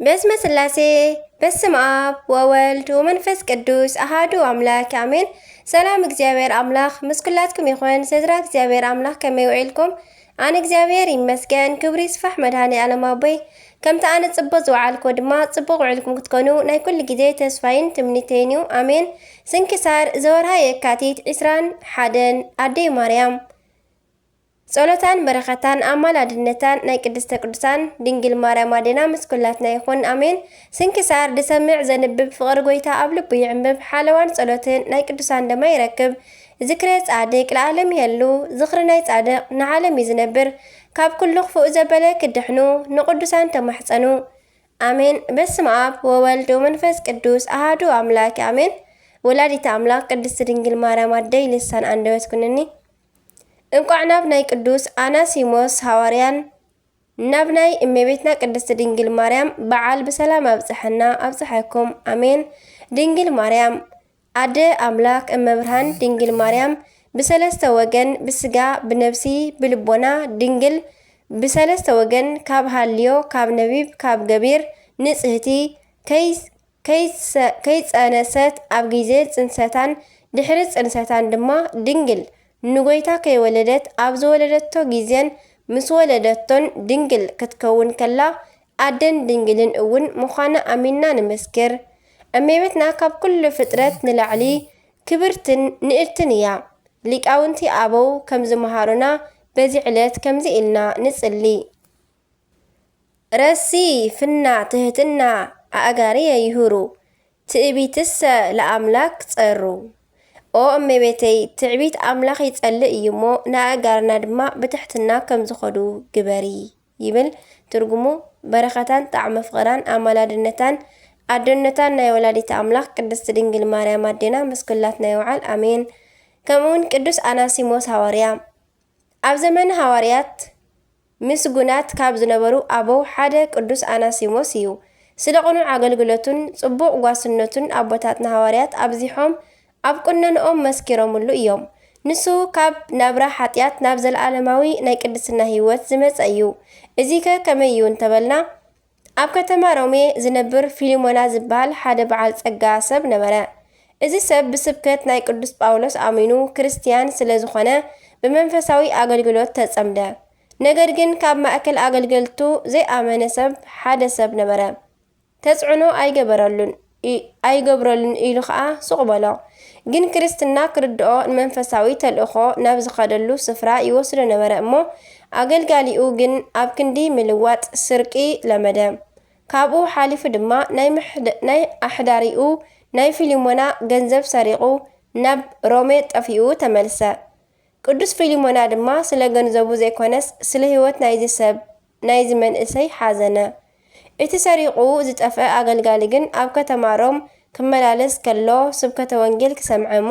በስመ ስላሴ በስመ አብ ወወልድ ወመንፈስ ቅዱስ አሃዱ አምላክ አሜን። ሰላም እግዚአብሔር አምላክ ምስኩላትኩም ይኹን። ሰድራ እግዚአብሔር አምላክ ከመይ ውዒልኩም? ኣነ እግዚአብሔር ይመስገን ክብሪ ይስፋሕ መድኃኔ ዓለም ኣቦይ። ከምቲ ኣነ ጽቡቕ ዝወዓልኮ ድማ ጽቡቕ ውዒልኩም ክትኮኑ ናይ ኩሉ ግዜ ተስፋይን ትምኒተይን እዩ። ኣሜን። ስንክሳር ዘወርሃ የካቲት 21 ኣደይ ማርያም ጸሎታን በረኸታን ኣማላድነታን ናይ ቅድስተ ቅዱሳን ድንግል ማርያም ኣዴና ምስኩላትና ይኹን ኣሜን። ስንክሳር ድሰምዕ ዘንብብ ፍቕሪ ጎይታ ኣብ ልቡ ይዕምብ ሓለዋን ጸሎትን ናይ ቅዱሳን ደማ ይረክብ። ዝክረ ጻድቅ ለዓለም ይህሉ ዝኽሪ ናይ ጻድቕ ንዓለም እዩ ዝነብር። ካብ ኩሉ ክፉእ ዘበለ ክድሕኑ ንቅዱሳን ተማሕፀኑ ኣሜን። በስመ ኣብ ወወልድ ወመንፈስ ቅዱስ ኣሃዱ ኣምላክ ኣሜን። ወላዲተ ኣምላክ ቅድስቲ ድንግል ማርያም ኣደይ ልሳን አንደበት ኩነኒ። እንቋዕ ናብ ናይ ቅዱስ ኣናሲሞስ ሐዋርያን ናብ ናይ እመቤትና ቅድስቲ ድንግል ማርያም በዓል ብሰላም ኣብፅሐና ኣብፅሐኩም ኣሜን። ድንግል ማርያም ኣደ ኣምላክ እመብርሃን ድንግል ማርያም ብሰለስተ ወገን ብስጋ ብነብሲ ብልቦና ድንግል ብሰለስተ ወገን ካብ ሃልዮ ካብ ነቢብ ካብ ገቢር ንጽህቲ ከይጸነሰት ኣብ ጊዜ ጽንሰታን ድሕሪ ጽንሰታን ድማ ድንግል ንጎይታ ከይወለደት ኣብ ዝወለደቶ ጊዜን ምስ ወለደቶን ድንግል ክትከውን ከላ ኣደን ድንግልን እውን ምዃና ኣሚንና ንመስክር። እመቤትና ካብ ኩሉ ፍጥረት ንላዕሊ ክብርትን ንእልትን እያ። ሊቃውንቲ ኣበው ከም ዝመሃሩና በዚ ዕለት ከምዚ ኢልና ንጽሊ። ረሲ ፍና ትህትና ኣእጋርየ ይሁሩ ትዕቢትሰ ለኣምላክ ጸሩ። ኦ እመቤተይ ትዕቢት ኣምላኽ ይጸልእ እዩ እሞ ንኣእጋርና ድማ ብትሕትና ከም ዝኸዱ ግበሪ ይብል። ትርጉሙ በረኸታን ጣዕመ ፍቕራን ኣማላድነታን ኣደነታን ናይ ወላዲተ ኣምላኽ ቅድስቲ ድንግል ማርያም ኣዴና መስኩላትና ይውዓል ኣሜን። ከምኡውን ቅዱስ ኣናሲሞስ ሐዋርያ ኣብ ዘመን ሐዋርያት ምስጉናት ካብ ዝነበሩ ኣበው ሓደ ቅዱስ ኣናሲሞስ እዩ። ስለ ቅኑዕ ኣገልግሎቱን ጽቡቕ ጓስነቱን ኣቦታትና ሐዋርያት ኣብዚሖም ኣብ ቁነንኦም መስኪሮምሉ እዮም። ንሱ ካብ ናብራ ሓጢኣት ናብ ዘለዓለማዊ ናይ ቅድስና ህይወት ዝመጸ እዩ። እዚ ከ ከመይ እዩ እንተበልና ኣብ ከተማ ሮሜ ዝነብር ፊሊሞና ዝበሃል ሓደ በዓል ጸጋ ሰብ ነበረ። እዚ ሰብ ብስብከት ናይ ቅዱስ ጳውሎስ ኣሚኑ ክርስቲያን ስለ ዝኾነ ብመንፈሳዊ ኣገልግሎት ተጸምደ። ነገር ግን ካብ ማእከል ኣገልገልቱ ዘይኣመነ ሰብ ሓደ ሰብ ነበረ። ተጽዕኖ ኣይገብረሉን ኢሉ ከዓ ሱቕ በሎ። ግን ክርስትና ክርድኦ ንመንፈሳዊ ተልእኾ ናብ ዝኸደሉ ስፍራ ይወስዶ ነበረ እሞ ኣገልጋሊኡ ግን ኣብ ክንዲ ምልዋጥ ስርቂ ለመደ። ካብኡ ሓሊፉ ድማ ናይ ኣሕዳሪኡ ናይ ፊሊሞና ገንዘብ ሰሪቑ ናብ ሮሜ ጠፊኡ ተመልሰ። ቅዱስ ፊሊሞና ድማ ስለ ገንዘቡ ዘይኮነስ ስለ ህይወት ናይዚ መንእሰይ ሓዘነ። እቲ ሰሪቑ ዝጠፍአ ኣገልጋሊ ግን ኣብ ከተማ ሮም ክመላለስ ከሎ ስብከተ ወንጌል ክሰምዐ እሞ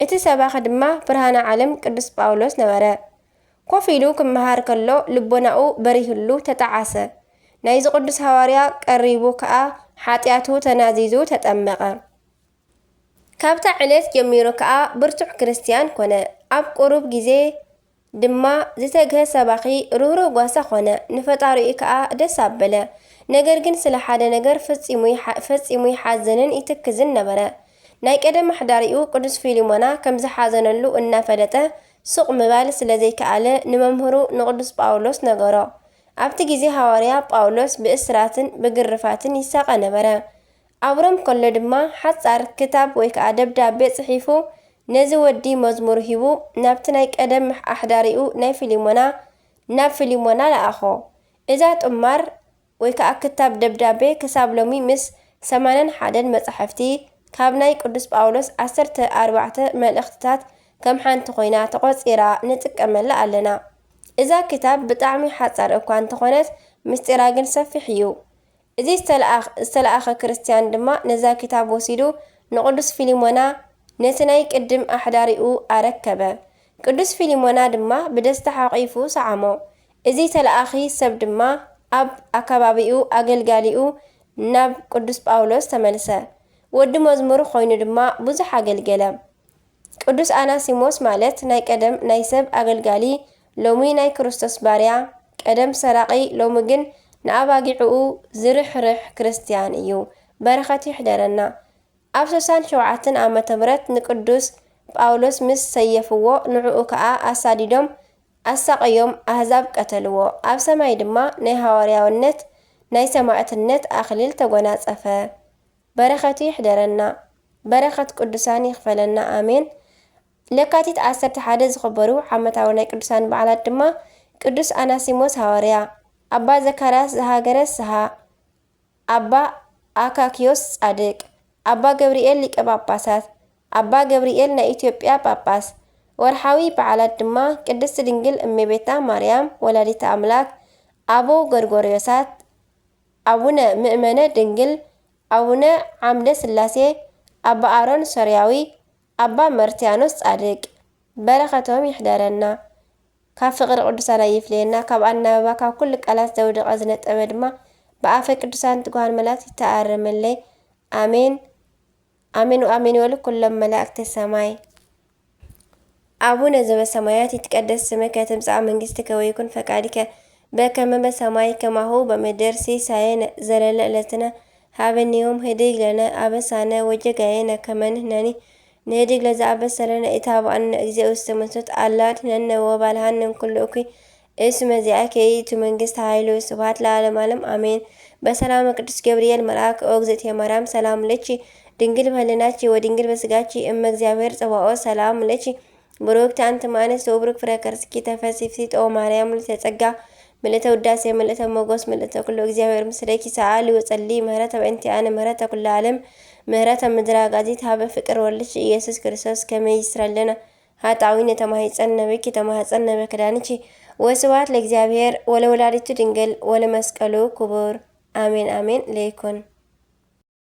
እቲ ሰባኺ ድማ ብርሃነ ዓለም ቅዱስ ጳውሎስ ነበረ። ኮፍ ኢሉ ክመሃር ከሎ ልቦናኡ በሪህሉ ተጣዓሰ። ናይዚ ቅዱስ ሐዋርያ ቀሪቡ ከዓ ሓጢኣቱ ተናዚዙ ተጠመቐ። ካብታ ዕለት ጀሚሩ ከዓ ብርቱዕ ክርስቲያን ኮነ። ኣብ ቁሩብ ጊዜ ድማ ዝተግህ ሰባኺ ርህሩህ ጓሳ ኮነ። ንፈጣሪኡ ከዓ ደስ ኣበለ። ነገር ግን ስለ ሓደ ነገር ፈጺሙ ይሓዝንን ይትክዝን ነበረ። ናይ ቀደም ኣሕዳሪኡ ቅዱስ ፊሊሞና ከም ዝሓዘነሉ እናፈለጠ ሱቕ ምባል ስለ ዘይከኣለ ንመምህሩ ንቅዱስ ጳውሎስ ነገሮ። ኣብቲ ጊዜ ሐዋርያ ጳውሎስ ብእስራትን ብግርፋትን ይሳቐ ነበረ። ኣብ ሮም ከሎ ድማ ሓጻር ክታብ ወይ ከዓ ደብዳቤ ጽሒፉ ነዚ ወዲ መዝሙር ሂቡ ናብቲ ናይ ቀደም ኣሕዳሪኡ ናብ ፊሊሞና ለኣኾ። እዛ ጥማር ወይ ከዓ ክታብ ደብዳቤ ክሳብ ሎሚ ምስ 81 መጻሕፍቲ ካብ ናይ ቅዱስ ጳውሎስ 14 መልእኽትታት ከም ሓንቲ ኮይና ተቖፂራ ንጥቀመላ ኣለና። እዛ ክታብ ብጣዕሚ ሓጻር እኳ እንተኾነት ምስጢራ ግን ሰፊሕ እዩ። እዚ ዝተለኣኸ ክርስቲያን ድማ ነዛ ክታብ ወሲዱ ንቅዱስ ፊሊሞና ነቲ ናይ ቅድም ኣሕዳሪኡ ኣረከበ። ቅዱስ ፊሊሞና ድማ ብደስታ ሓቒፉ ሰዓሞ። እዚ ተለኣኺ ሰብ ድማ ኣብ ኣከባቢኡ ኣገልጋሊኡ ናብ ቅዱስ ጳውሎስ ተመልሰ። ወዲ መዝሙር ኮይኑ ድማ ብዙሕ ኣገልገለ። ቅዱስ ኣናሲሞስ ማለት ናይ ቀደም ናይ ሰብ ኣገልጋሊ ሎሚ ናይ ክርስቶስ ባርያ ቀደም ሰራቒ ሎሚ ግን ንኣባጊዕኡ ዝርሕርሕ ክርስቲያን እዩ። በረኸት ይሕደረና። ኣብ 67 ዓመተ ምህረት ንቅዱስ ጳውሎስ ምስ ሰየፍዎ ንዕኡ ከዓ ኣሳዲዶም ኣሳቀዮም ኣህዛብ ቀተልዎ። ኣብ ሰማይ ድማ ናይ ሃዋርያውነት ናይ ሰማዕትነት ኣክሊል ተጎናጸፈ። በረኸቱ ይሕደረና። በረኸት ቅዱሳን ይኽፈለና ኣሜን። ለካቲት 11 ዝኽበሩ ዓመታዊ ናይ ቅዱሳን በዓላት ድማ ቅዱስ ኣናሲሞስ ሃዋርያ፣ ኣባ ዘካርያስ ዘሃገረ ስሃ፣ ኣባ ኣካክዮስ ጻድቅ፣ ኣባ ገብርኤል ሊቀ ጳጳሳት፣ ኣባ ገብርኤል ናይ ኢትዮጵያ ጳጳስ። ወርሓዊ በዓላት ድማ ቅድስት ድንግል እመቤታ ማርያም ወላዲተ ኣምላክ፣ ኣቦ ጎርጎርዮሳት፣ ኣቡነ ምእመነ ድንግል፣ ኣቡነ ዓምደ ስላሴ፣ ኣባ ኣሮን ሶርያዊ፣ ኣባ መርትያኖስ ጻድቅ። በረኸቶም ይሕደረና። ካብ ፍቕሪ ቅዱሳን ኣይፍለየና። ካብ ኣናበባ ካብ ኩሉ ቃላት ዘውደቐ ዝነጠበ ድማ ብኣፈ ቅዱሳን ትጉሃን መላእክት ይተኣረመለይ። ኣሜን ኣሜን ወኣሜን ይበሉ ኩሎም መላእክቲ ሰማይ። አቡነ ዘበሰማያት ይትቀደስ ስምከ ትምጻእ መንግሥትከ ወይኩን ፈቃድከ በከመ በሰማይ ከማሁ በምድር ሲሳየነ ዘለለ ዕለትነ ሀበነ ዮም ህድግ ለነ አበሳነ ወጌጋየነ ከመ ንሕነኒ ንህድግ ለዘአበሰለነ ኢታብአነ እግዚኦ ውስተ መንሱት አላ አድኅነነ ወባልሐነ እምኩሉ እኩይ እስመ ዚአከ ይእቲ መንግሥት ኃይሉ ስብሐት ለዓለመ ዓለም አሜን። በሰላም ቅዱስ ገብርኤል መልአክ ኦ እግዝእትየ ማርያም ሰላም ለኪ ድንግል በህሊናኪ ወድንግል በስጋኪ እመ እግዚአብሔር ጸባኦት ሰላም ለኪ ብሩክቲ አንቲ እምአንስት ወቡሩክ ፍሬ ከርሥኪ ተፈሥሒ ኦ ማርያም ምልዕተ ጸጋ ምልዕተ ውዳሴ ምልዕተ ሞገስ ምልዕተ ኩሉ እግዚአብሔር ምስሌኪ ሰአሊ ወጸሊ ምህረተ በእንቲአነ ምህረተ ኩሉ ዓለም ምህረተ ምድር አጋዚት ሀበ ፍቅር ወልድኪ ኢየሱስ ክርስቶስ ከመ ይስረለነ ኃጣውኢነ ተማሂፀነ በኪ ተማኅፀነ በክዳንኪ ወስብሐት ለእግዚአብሔር ወለወላዲቱ ድንግል ወለመስቀሉ ክቡር አሜን አሜን ለይኩን።